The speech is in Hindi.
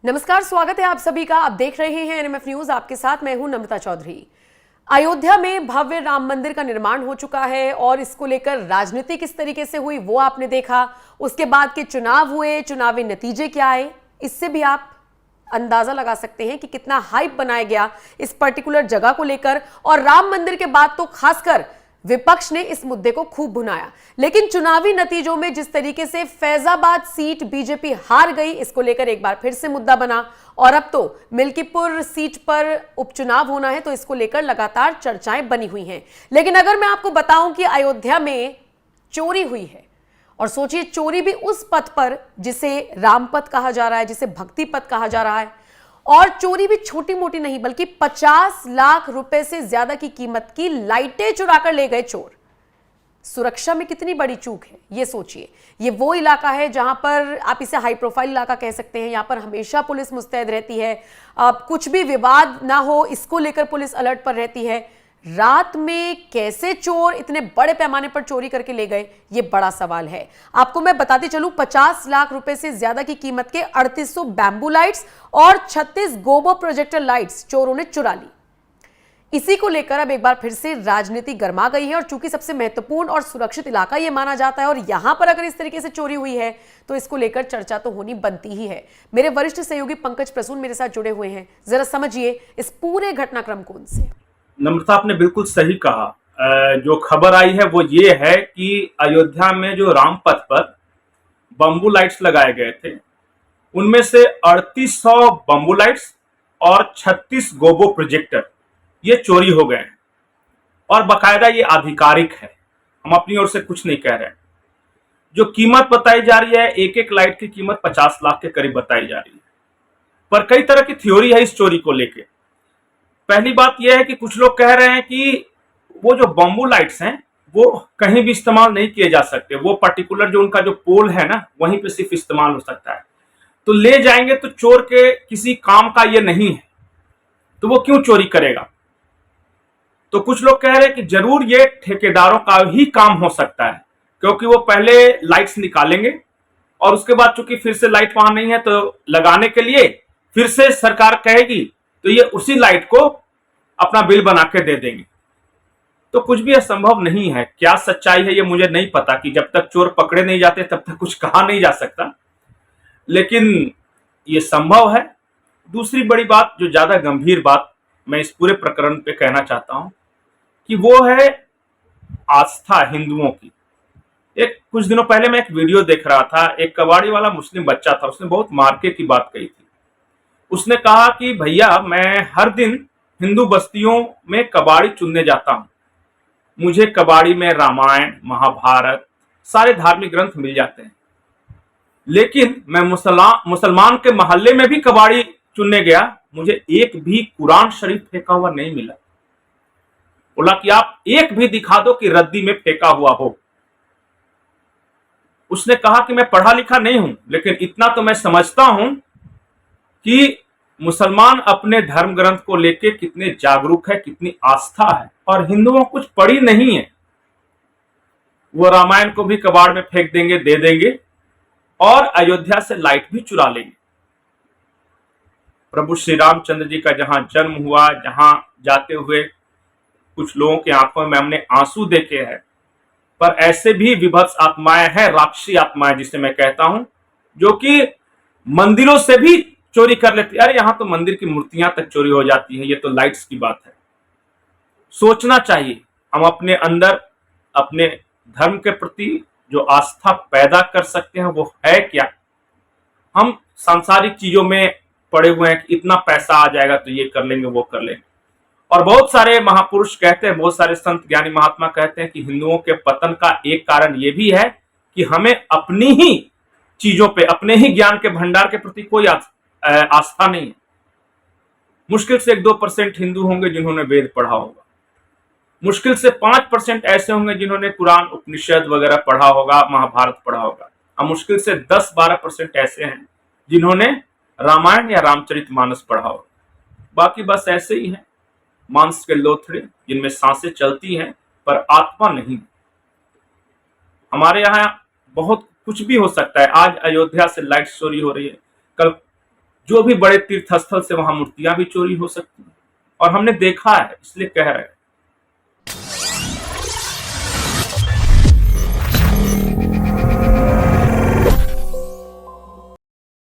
नमस्कार, स्वागत है आप सभी का। आप देख रहे हैं एनएमएफ न्यूज। आपके साथ मैं हूं नम्रता चौधरी। अयोध्या में भव्य राम मंदिर का निर्माण हो चुका है और इसको लेकर राजनीति किस तरीके से हुई वो आपने देखा। उसके बाद के चुनाव हुए, चुनावी नतीजे क्या आए, इससे भी आप अंदाजा लगा सकते हैं कि कितना हाइप बनाया गया इस पर्टिकुलर जगह को लेकर। और राम मंदिर के बाद तो खासकर विपक्ष ने इस मुद्दे को खूब भुनाया। लेकिन चुनावी नतीजों में जिस तरीके से फैजाबाद सीट बीजेपी हार गई, इसको लेकर एक बार फिर से मुद्दा बना। और अब तो मिल्कीपुर सीट पर उपचुनाव होना है, तो इसको लेकर लगातार चर्चाएं बनी हुई हैं। लेकिन अगर मैं आपको बताऊं कि अयोध्या में चोरी हुई है, और सोचिए चोरी भी उस पथ पर जिसे राम पथ कहा जा रहा है, जिसे भक्ति पथ कहा जा रहा है, और चोरी भी छोटी मोटी नहीं बल्कि 50 लाख रुपए से ज्यादा की कीमत की लाइटें चुराकर ले गए चोर। सुरक्षा में कितनी बड़ी चूक है ये सोचिए। ये वो इलाका है जहां पर आप इसे हाई प्रोफाइल इलाका कह सकते हैं। यहां पर हमेशा पुलिस मुस्तैद रहती है, कुछ भी विवाद ना हो इसको लेकर पुलिस अलर्ट पर रहती है। रात में कैसे चोर इतने बड़े पैमाने पर चोरी करके ले गए, ये बड़ा सवाल है। आपको मैं बताती चलूं, 50 लाख रुपए से ज्यादा की कीमत के 3800 बैम्बू लाइट्स और 36 गोबो प्रोजेक्टर लाइट्स चोरों ने चुरा ली। इसी को लेकर अब एक बार फिर से राजनीति गर्मा गई है। और चूंकि सबसे महत्वपूर्ण और सुरक्षित इलाका यह माना जाता है, और यहां पर अगर इस तरीके से चोरी हुई है तो इसको लेकर चर्चा तो होनी बनती ही है। मेरे वरिष्ठ सहयोगी पंकज प्रसून मेरे साथ जुड़े हुए हैं। जरा समझिए इस पूरे घटनाक्रम को उनसे। नम्रता, आपने बिल्कुल सही कहा। जो खबर आई है वो ये है कि अयोध्या में जो रामपथ पर बम्बू लाइट्स लगाए गए थे, उनमें से 3800 बम्बू लाइट्स और 36 गोबो प्रोजेक्टर ये चोरी हो गए हैं। और बकायदा ये आधिकारिक है, हम अपनी ओर से कुछ नहीं कह रहे हैं। जो कीमत बताई जा रही है, एक एक लाइट की कीमत 50 लाख के करीब बताई जा रही है। पर कई तरह की थ्योरी है इस चोरी को लेके। पहली बात यह है कि कुछ लोग कह रहे हैं कि वो जो बम्बू लाइट्स हैं वो कहीं भी इस्तेमाल नहीं किए जा सकते। वो पर्टिकुलर जो उनका जो पोल है ना, वहीं पे सिर्फ इस्तेमाल हो सकता है। तो ले जाएंगे तो चोर के किसी काम का ये नहीं है, तो वो क्यों चोरी करेगा। तो कुछ लोग कह रहे हैं कि जरूर ये ठेकेदारों का ही काम हो सकता है, क्योंकि वो पहले लाइट्स निकालेंगे और उसके बाद चूंकि फिर से लाइट वहां नहीं है तो लगाने के लिए फिर से सरकार कहेगी तो ये उसी लाइट को अपना बिल बना के दे देंगे। तो कुछ भी असंभव नहीं है। क्या सच्चाई है ये मुझे नहीं पता, कि जब तक चोर पकड़े नहीं जाते तब तक कुछ कहा नहीं जा सकता, लेकिन ये संभव है। दूसरी बड़ी बात, जो ज्यादा गंभीर बात मैं इस पूरे प्रकरण पे कहना चाहता हूं, कि वो है आस्था हिंदुओं की। कुछ दिनों पहले मैं एक वीडियो देख रहा था। एक कबाड़ी वाला मुस्लिम बच्चा था, उसने बहुत मार्के की बात कही थी। उसने कहा कि भैया, मैं हर दिन हिंदू बस्तियों में कबाड़ी चुनने जाता हूं, मुझे कबाड़ी में रामायण, महाभारत, सारे धार्मिक ग्रंथ मिल जाते हैं, लेकिन मैं मुसलमान के मोहल्ले में भी कबाड़ी चुनने गया, मुझे एक भी कुरान शरीफ फेंका हुआ नहीं मिला। बोला कि आप एक भी दिखा दो कि रद्दी में फेंका हुआ हो। उसने कहा कि मैं पढ़ा लिखा नहीं हूं, लेकिन इतना तो मैं समझता हूं कि मुसलमान अपने धर्म ग्रंथ को लेके कितने जागरूक है, कितनी आस्था है, और हिंदुओं कुछ पढ़ी नहीं है। वो रामायण को भी कबाड़ में फेंक देंगे, दे देंगे, और अयोध्या से लाइट भी चुरा लेंगे। प्रभु श्री रामचंद्र जी का जहां जन्म हुआ, जहां जाते हुए कुछ लोगों की आंखों में हमने आंसू देखे हैं, पर ऐसे भी विभत्स आत्माएं हैं, राक्षसी आत्माएं जिसे मैं कहता हूं, जो कि मंदिरों से भी चोरी कर लेती है। अरे यहां तो मंदिर की मूर्तियां तक चोरी हो जाती है, ये तो लाइट्स की बात है। सोचना चाहिए हम अपने अंदर अपने धर्म के प्रति जो आस्था पैदा कर सकते हैं वो है क्या। हम सांसारिक चीजों में पड़े हुए हैं कि इतना पैसा आ जाएगा तो ये कर लेंगे, वो कर लेंगे। और बहुत सारे महापुरुष कहते हैं, बहुत सारे संत ज्ञानी महात्मा कहते हैं कि हिंदुओं के पतन का एक कारण ये भी है कि हमें अपनी ही चीजों पे, अपने ही ज्ञान के भंडार के प्रति कोई आस्था नहीं है। मुश्किल से 1-2% हिंदू होंगे जिन्होंने वेद पढ़ा होगा, मुश्किल से 5% ऐसे होंगे जिन्होंने कुरान, उपनिषद वगैरह पढ़ा होगा, महाभारत पढ़ा होगा, और मुश्किल से 10-12% ऐसे हैं जिन्होंने रामायण या रामचरितमानस पढ़ा होगा। बाकी बस ऐसे ही हैं, मांस के लोथड़े जिनमें सांसें चलती हैं पर आत्मा नहीं। हमारे यहाँ बहुत कुछ भी हो सकता है। आज अयोध्या से लाइट चोरी हो रही है, कल जो भी बड़े तीर्थ स्थल से वहां मूर्तियां भी चोरी हो सकती हैं, और हमने देखा है, इसलिए कह रहे हैं।